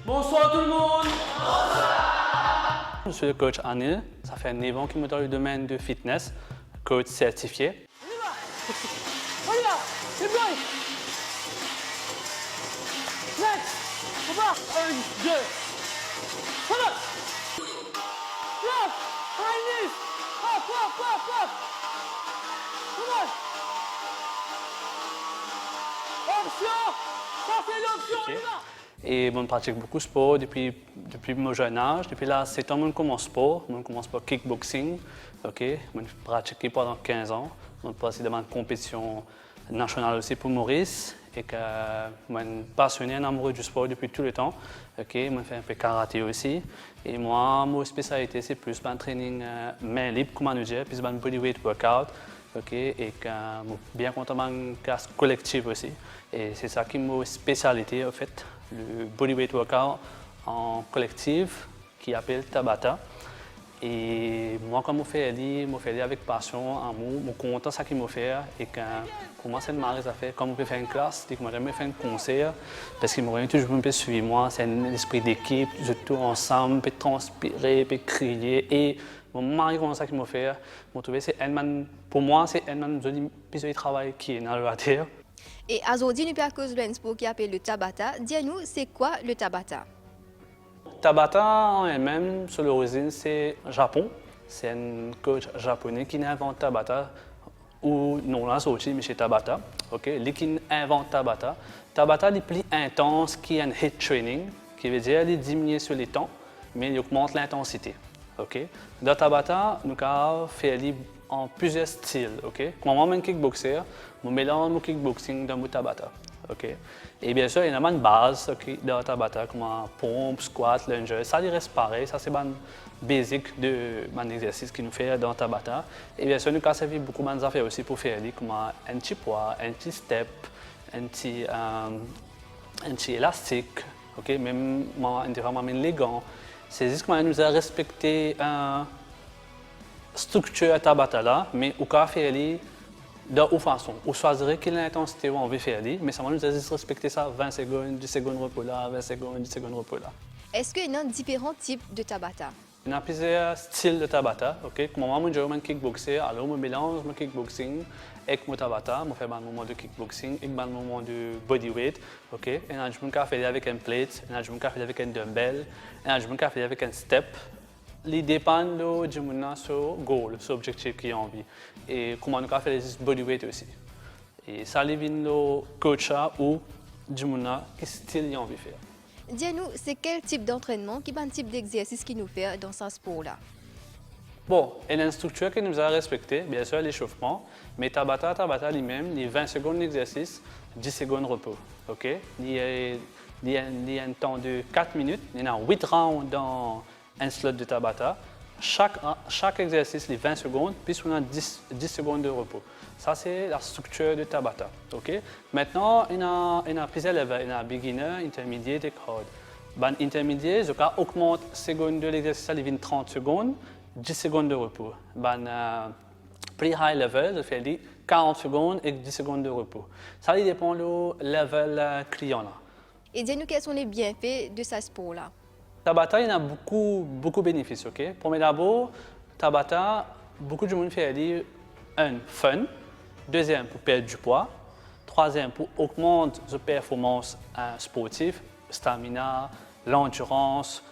Bonsoir tout le monde. Bonsoir. Je suis le coach Anil. Ça fait 9 ans qu'il me dans le domaine de fitness, coach certifié. On y va, c'est bon. Next, on va. 1, 2. Come on. Drop, high knees. Up, up, up, up. Come on. Option. Ça c'est l'option, on y va. Et je pratique beaucoup de sport depuis mon jeune âge. Depuis là, c'est temps que je commence sport. Je commence par kickboxing. Okay? Je pratique pendant 15 ans. Je passe dans une compétition nationale aussi pour Maurice. Et que je suis passionné et amoureux du sport depuis tout le temps. Okay? Je fais un peu de karaté aussi. Et moi, ma spécialité, c'est plus un training main libre, comment dire, puis un bodyweight workout. Okay? Et que je suis bien content de classe collective aussi. Et c'est ça qui est ma spécialité, en fait. Le bodyweight workout en collectif qui appelle Tabata. Et moi, quand je fais avec passion, amour, je suis content de ce qu'il m'a fait. Et quand, pour moi, c'est une marée à faire. Quand je peux faire une classe, je n'ai jamais fait un concert. Parce qu'il m'a toujours un peu suivi moi. C'est un esprit d'équipe, tout ensemble, peut transpirer, peut crier. Et mon mari, comme ça qu'il m'a fait, pour moi, c'est un de travail qui est dans le terre. Et aujourd'hui, nous parlons à cause d'un sport qui appelle le Tabata. Dis-nous, c'est quoi le Tabata? Tabata en elle-même, sur l'origine, c'est Japon. C'est un coach japonais qui invente Tabata, ou non, là, c'est aussi M. Tabata. Okay? Lui qui invente Tabata. Tabata est plus intense qu'un HIIT training, qui veut dire qu'il diminue sur les temps, mais il augmente l'intensité. Okay? Dans Tabata, nous avons fait en plusieurs styles. Okay? Quand moi, je suis kickboxer, je mélange mon kickboxing dans mon Tabata. Okay? Et bien sûr, il y a une base dans Tabata, comme pompe, squat, lunge. Ça reste pareil, ça c'est un basic de l'exercice qu'il nous fait dans Tabata. Et bien sûr, nous avons servi beaucoup d'affaires aussi pour faire comme un petit poids, un petit step, un petit élastique. Okay? Même les gants. C'est juste que nous avons respecté la structure de Tabata là, mais on peut faire de toute façon. On choisirait quelle intensité on veut faire, mais ça va nous juste respecter ça 20 secondes, 10 secondes repos là, 20 secondes, 10 secondes repos là. Est-ce qu'il y a différents types de Tabata? Il y a plusieurs styles de Tabata. Okay? Comme moi, je suis kickboxer, alors je mélange mon kickboxing avec mon Tabata. Je fais un moment de kickboxing et un moment de bodyweight. Okay? Et je peux faire avec un plate, je peux faire avec un dumbbell, je peux faire avec un step. Il dépend de mon goal, son objectif qui est envie. Et comment nous faire des bodyweight aussi. Et ça vient le coach ou du monde qui style il envie de faire. Dis-nous, c'est quel type d'entraînement, quel type d'exercice qu'il nous fait dans ce sport-là? Bon, il y a une structure que nous avons respectée, bien sûr l'échauffement, mais Tabata lui-même, les 20 secondes d'exercice, 10 secondes de repos. Okay? Il y a un temps de 4 minutes, il y a 8 rounds dans un slot de Tabata. Chaque exercice, les 20 secondes, puis on a 10 secondes de repos. Ça, c'est la structure de Tabata. Okay? Maintenant, il y a plusieurs levels. Il y a beginner, intermediate et hard. Ben, intermediate, je augmente secondes de l'exercice, il 30 secondes, 10 secondes de repos. Ben, plus high level, je fais 40 secondes et 10 secondes de repos. Ça dépend du level client. Là. Et dis-nous quels sont les bienfaits de ce sport-là? Tabata, il y a beaucoup de bénéfices. Okay? Premier d'abord, Tabata, beaucoup de monde fait un fun. Deuxième, pour perdre du poids. Troisième, pour augmenter la performance sportive, stamina, l'endurance.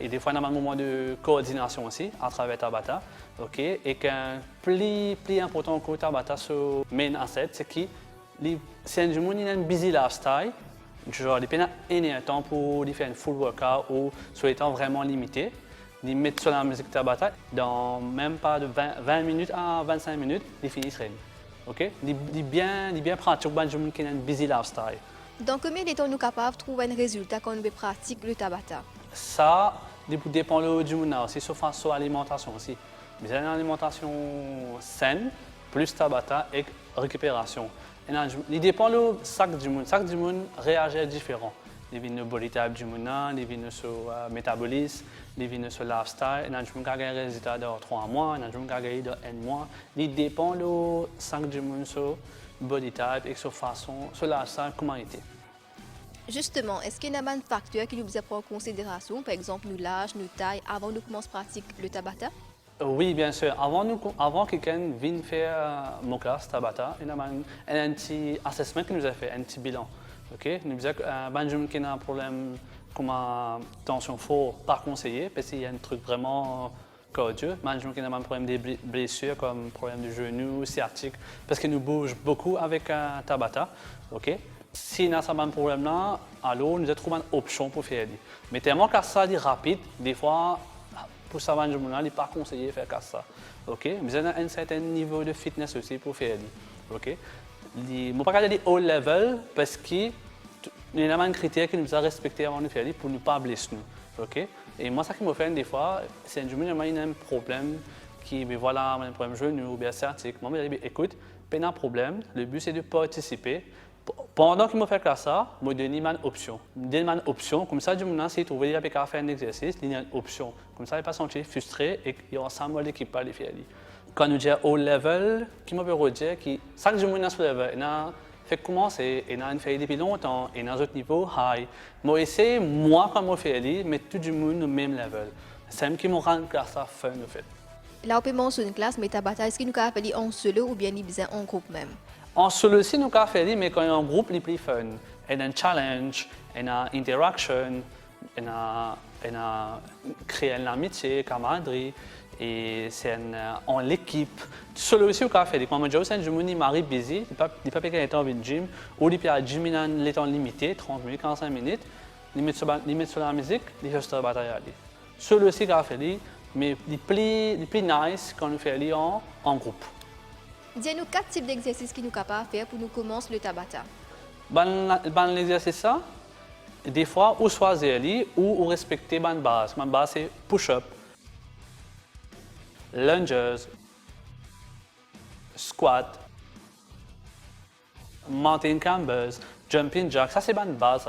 Et des fois, on a un moment de coordination aussi à travers Tabata. Okay? Et qu'un plus important que Tabata, sur main asset, c'est que c'est un monde qui a un busy lifestyle. Genre, il y a un temps pour faire un full workout ou sur les temps vraiment limités. Ils mettent sur la musique Tabata, dans même pas de 20 minutes à 25 minutes, ils finissent rien. Okay? Ils bien pratique pour les gens qui ont un busy lifestyle. Dans combien de temps nous sommes capables de trouver un résultat quand nous pratiquons le Tabata? Ça dépend du monde aussi, sauf sur l'alimentation aussi. Mais une alimentation saine, plus Tabata et récupération. Il dépend de chaque du monde. Chaque du monde réagit différent. Il vient le body type du monde, il vient sur le métabolisme, il vient sur le lifestyle. Il y a un résultat dans 3 mois, il y a un résultat dans 1 mois. Il dépend de chaque du monde sur le body type et sur la façon, sur le lifestyle, comment il est. Justement, est-ce qu'il y a un facteur qui nous prend en considération, par exemple, nous l'âge, nous taille, avant de commencer à pratiquer le Tabata? Oui, bien sûr. Avant que quelqu'un vienne faire mon classe Tabata, il y a un petit assessment qui nous a fait, un petit bilan. OK? Il nous disait que Benjamin qui a un problème comme tension forte, pas conseillé, parce qu'il y a un truc vraiment cardio. Benjamin qui a un problème des blessures, comme problème du genou, sciatique, parce qu'il nous bouge beaucoup avec Tabata. OK? Si on a ce même problème-là, alors nous avons trouvé une option pour faire. Mais tellement que ça est rapide, des fois, pour ça, il n'est pas conseillé de faire ça. Okay? Mais il y a un certain niveau de fitness aussi pour faire. Okay? Je ne peux pas dire haut level parce qu'il y a un critère que nous avons respecté avant de faire pour ne pas blesser nous. Okay? Et moi, ça qui me fait des fois, c'est un un problème qui, voilà, un problème genou ou bien sciatique. Moi, je dis, écoute, pas de problème, le but c'est de participer. Pendant qu'il me fait ça, je me donne une option. Je me donne une option, comme ça, je me dis, si tu veux faire un exercice, il y a une option. Comme ça, il ne va pas se sentir frustré et il y a ensemble l'équipe pas les faire. Quand nous disons haut level, qui me peut dire que chaque jour, nous sommes level. On a fait commencer, on a fait depuis longtemps, et on a un autre niveau high. Moi, essayer, moi, quand je fais, mais tout le monde au même level. C'est ce qui me rend ça fun, en fait. Là, on peut mentionner une classe, mais Tabata, est-ce qu'il nous a fait en solo ou bien en groupe même? En solo aussi, nous avons fait, mais quand il y a un groupe, c'est plus fun. Il y a un challenge, il y a une interaction, il y a créé une amitié, une camaraderie, et c'est en l'équipe. Solo aussi, nous avons fait. Quand je suis un mari busy, il n'y a pas quelqu'un qui est en gym, ou il y a un gym qui est limité, 30 minutes, 45 minutes, il met sur la musique, il fait la bataille. Solo aussi, nous avons fait, mais il est plus nice quand nous faisons en groupe. Dis-nous 4 types d'exercices qui nous sont capables de faire pour nous commencer le Tabata. L'exercice, des fois, ou choisir ou respecter la base. Ma base, c'est push-up, lunges, squat, mountain climbers, jumping jack. Ça, c'est la base.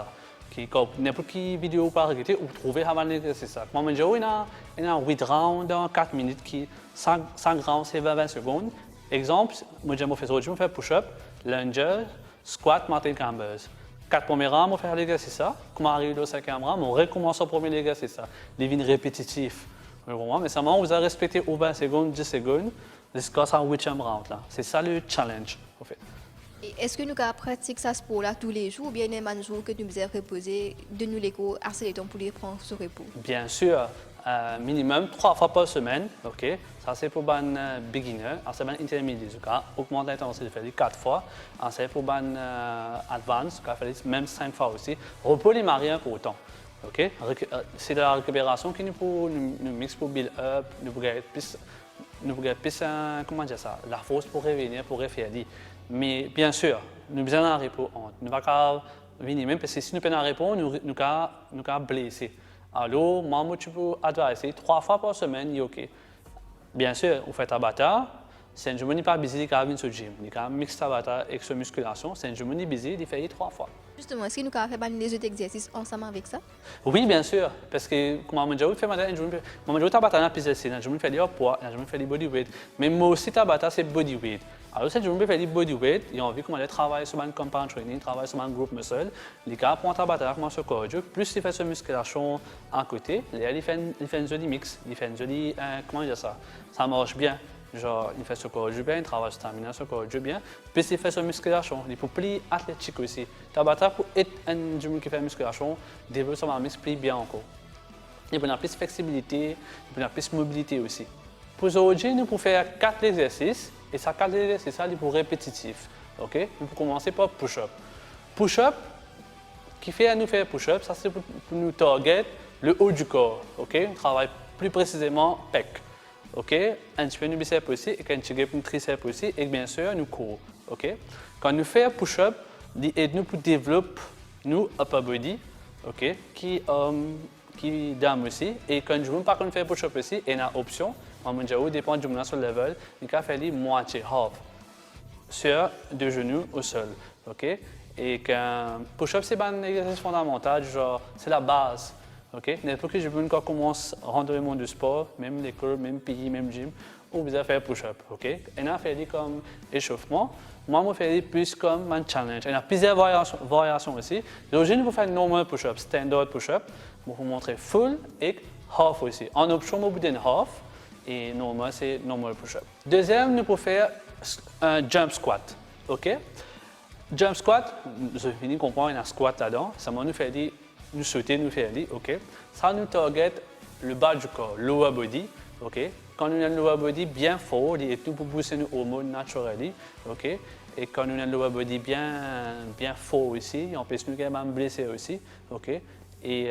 N'importe quelle vidéo par regarder ou trouver avant l'exercice. Moi, je joue dans 8 rounds dans 4 minutes, 5 rounds, c'est 20 secondes. Exemple, moi, je fais push-up, lunges, squat, mountain climbers. 4 premiers rounds, je fais l'exercice. Quand on arrive au 5e round, on recommence au premier exercice. Il devient répétitif. Mais seulement, vous avez respecté 20 secondes, 10 secondes, jusqu'à ce 8e round. C'est ça le challenge, en fait. Est-ce que nous pratiquons ça sport-là tous les jours ou bien il y a un jour que nous devons reposer, de nous l'écho assez de temps pour les prendre ce repos? Bien sûr, minimum 3 fois par semaine. Okay? Ça, c'est pour les beginners. C'est pour les intermédiaires. Augmenter l'intensité, faire 4 fois. C'est pour les advanced, même 5 fois aussi. Repos, les mariés pour autant. Okay? C'est de la récupération qui nous mixe pour build up, nous pouvons plus, comment dire ça, la force pour revenir, pour refaire. Mais bien sûr, nous avons besoin d'un repos. Nous ne pouvons pas venir même parce que si nous prenons un repos, nous sommes blessés. Alors, moi, tu peux adresser 3 fois par semaine, c'est OK. Bien sûr, on fait Tabata. Si un jour n'est pas busy, il va venir au gym. Il va mixer Tabata avec sa musculation. Si un jour n'est busy, il fait 3 fois. Justement, est-ce que nous avons fait les autres exercices ensemble avec ça? Oui, bien sûr. Parce que, comme je fais un jour Tabata, un peu un jour, je fais du poids, un jour, je fais du bodyweight. Mais moi aussi, Tabata, c'est bodyweight. Alors, si je fais du bodyweight, il y a envie de travailler sur un compound training, travailler sur un groupe muscle. Les gars prennent Tabata avec moi sur cardio, plus il fait sa musculation à côté, il fait un joli mix, il fait un joli, comment dire ça? Ça marche bien. Genre, il fait ce cardio bien, il travaille sur stamina, ce cardio bien, puis il fait sa musculation. Il est plus athlétique aussi. Tabata, pour être un gym qui fait musculation, développer son muscle plus bien encore. Il peut avoir plus de flexibilité, il peut avoir plus de mobilité aussi. Pour aujourd'hui, nous pouvons faire 4 exercices, et ces 4 exercices, c'est pour répétitif. Okay? Nous pouvons commencer par push-up. Push-up, qui fait nous faire push-up, ça c'est pour nous target le haut du corps. Okay? On travaille plus précisément pec. Okay? Un petit peu de biceps aussi, et un petit peu de triceps aussi, et bien sûr, nous courons. Okay? Quand nous faisons push-up, il aide nous pour développer nous upper body, okay? qui dame aussi. Et quand je ne veux pas qu'on fait push-up aussi, il y a une option. Moi, dépend du sur le level, il faut faire moitié, half, sur 2 genoux au sol. Okay? Et quand push-up, c'est un exercice fondamental, genre, c'est la base. OK? N'importe qui qui commence à rentrer dans le monde du sport, même l'école, même pays, même gym, ou vous faire push-up. OK? On a fait comme échauffement. Moi, je fais plus comme un challenge. Il y a plusieurs variations aussi. Aujourd'hui, vous faites normal push-up, standard push-up. Je vais vous montrer full et half aussi. En option, vous pouvez half et normal, c'est normal push-up. Deuxième, nous pouvons faire un jump squat. OK? Jump squat, je finis de comprendre, il y a un squat là-dedans. Ça nous fait dire, nous sauter, nous faire dire, OK? Ça nous target le bas du corps, lower body, OK? Quand nous avons le lower body bien fort, et tout pour pousser nos hormones naturellement, OK? Et quand nous avons le lower body bien fort aussi, on peut nous même blesser aussi, OK? Et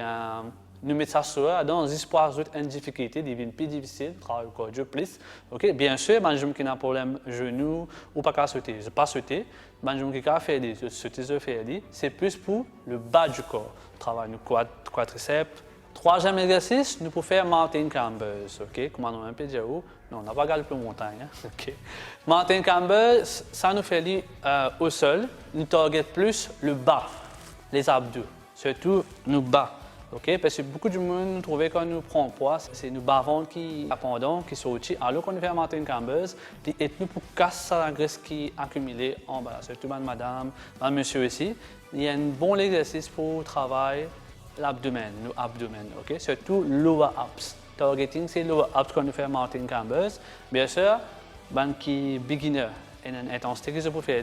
nous mettons ça sur dans l'espoir d'une difficulté, devient plus difficile, travailler au cardio plus. OK? Bien sûr, je qui a un problème genou ou pas qu'à sauter, je pas sauter, je qui a fait des sauter, je fais des, c'est plus pour le bas du corps. Travail nous quadriceps. Troisième exercice, nous pouvons faire mountain climbers. OK? Comment on a un peu dire où? Non, on n'a pas gagné plus montagne. Hein? OK? Mountain climbers, ça nous fait aller au sol, nous target plus le bas, les abdos, surtout nous bas. OK? Parce que beaucoup de monde nous trouvait quand nous prenons poids, c'est nos bas-ventre qui appendons, qui sortent. Alors qu'on fait mountain climbers, et nous pour casser la graisse qui est accumulée en bas, surtout madame, monsieur aussi. Il y a un bon exercice pour travailler l'abdomen, nos abdomen, OK? Surtout lower abs. Targeting, c'est lower abs quand nous faisons mountain climbers. Bien sûr, qui beginner et une intensité que je peux faire,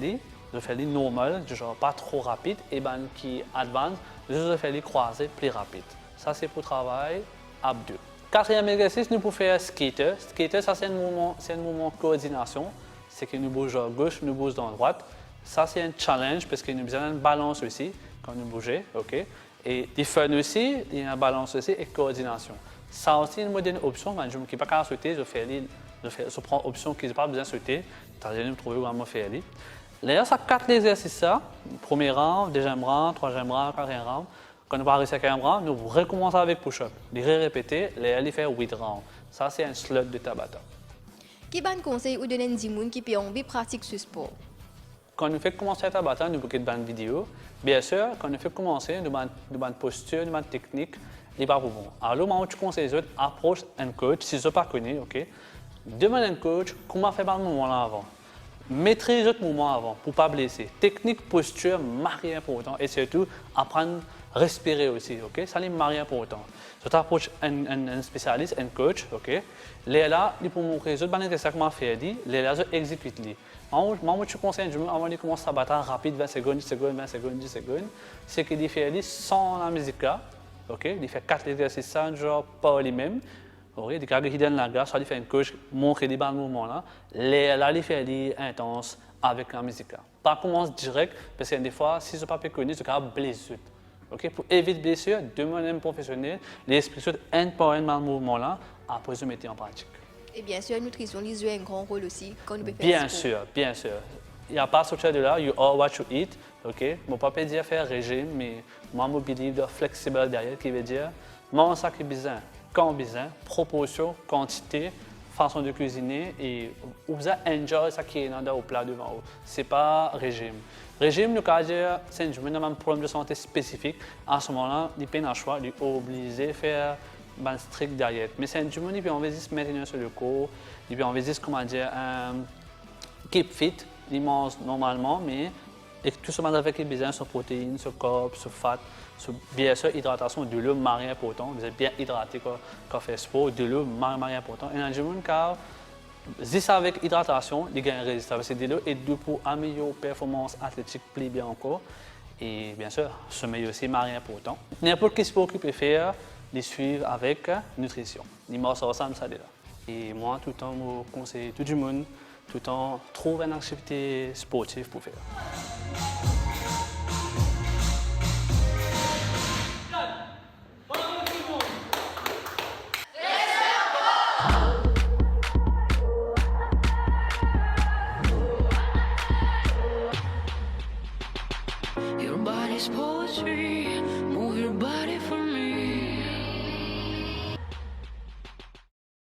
je fais les normal, genre pas trop rapide, et qui advance, je fais les croisés plus rapide. Ça, c'est pour travailler abdos. Quatrième exercice, nous pouvons faire skater. Skater, ça, c'est un mouvement de coordination. C'est que nous bougeons à gauche, nous bougeons à droite. Ça, c'est un challenge parce que nous avons besoin de balance aussi quand nous bougeons, OK? Et des fun aussi, il y a une balance aussi et coordination. Ça aussi, nous donne une option, je ne peux pas sauter, je prends option qui n'a pas besoin de sauter. C'est-à-dire, nous trouvons comment faire. Là, ça 4 exercices, premier round, deuxième round, troisième round, quatrième round. Quand nous parlons de quatrième round, nous recommençons avec push-up. Les répéter, les faire 8 rounds. Ça, c'est un slot de Tabata. Quel bon conseil ou donner des gens qui ont envie de pratiquer ce sport? Quand nous faisons commencer à Tabata, nous avons une vidéo. Bien sûr, quand nous faisons commencer, nous avons une posture, nous avons une technique. Il n'est pas bon. Alors, moi, je conseille les autres, approche un coach, si je ne pas connais, OK? Demande un coach, comment faire le moment là avant. Maîtrise votre mouvement avant pour ne pas blesser. Technique, posture, c'est important. Et surtout, apprendre à respirer aussi. OK? Ça, c'est important. Je t'approche un spécialiste, un coach. OK? Là, il peut montrer les autres comment faire. Là, je exécute. Moi, je conseille avant de commencer à battre rapide, 20 secondes, 10 secondes, 20 secondes, 10 secondes. C'est qu'il fait sans la musique. OK? Il fait 4 exercices sans genre pas les mêmes. Il y a des gens la grâce, il fait une coach, montrer des bons mouvements là. Là, il fait des intenses avec la musique. Pas commence direct, parce que des fois, si ce n'est pas connu, c'est capable de blesser. OK? Pour éviter blessure, demandez un professionnel, les expliquer un par un mouvement là, après je mettez en pratique. Et bien sûr, la nutrition joue un grand rôle aussi quand nous faisons bien sûr, bien sûr. Il n'y a pas sortir de là, you are what you eat. OK? Je ne peux pas dire faire régime, mais moi, je believe de flexible derrière, qui veut dire, mange ça qui est besoin. Quand besoin, proportion, quantité, façon de cuisiner et vous enjoy ça qui est dans le plat devant vous. Ce n'est pas régime. Régime, nous cas dire, c'est un problème de santé spécifique. À ce moment-là, il n'y a pas de choix, il est obligé de faire une strict diète. Mais c'est un jour, il peut envisager de se maintenir sur le corps, il peut envisager, comment dire, keep fit, il mange normalement, mais et tout ce avec les besoins sur protéines, sur corps, sur fat, sur bien sûr hydratation, de l'eau, c'est important. Vous êtes bien hydraté quand vous faites sport, de l'eau, c'est important. Et dans le monde, car juste avec hydratation, il gagne résistance. C'est de l'eau et de pour améliorer la performance athlétique plus bien encore. Et bien sûr, sommeil aussi, c'est important. N'importe quel sport que vous pouvez faire, les suivre avec nutrition. Les morceaux ensemble, ça là. Et moi, tout le temps, je conseille tout le monde, tout le temps, trouver une activité sportive pour faire.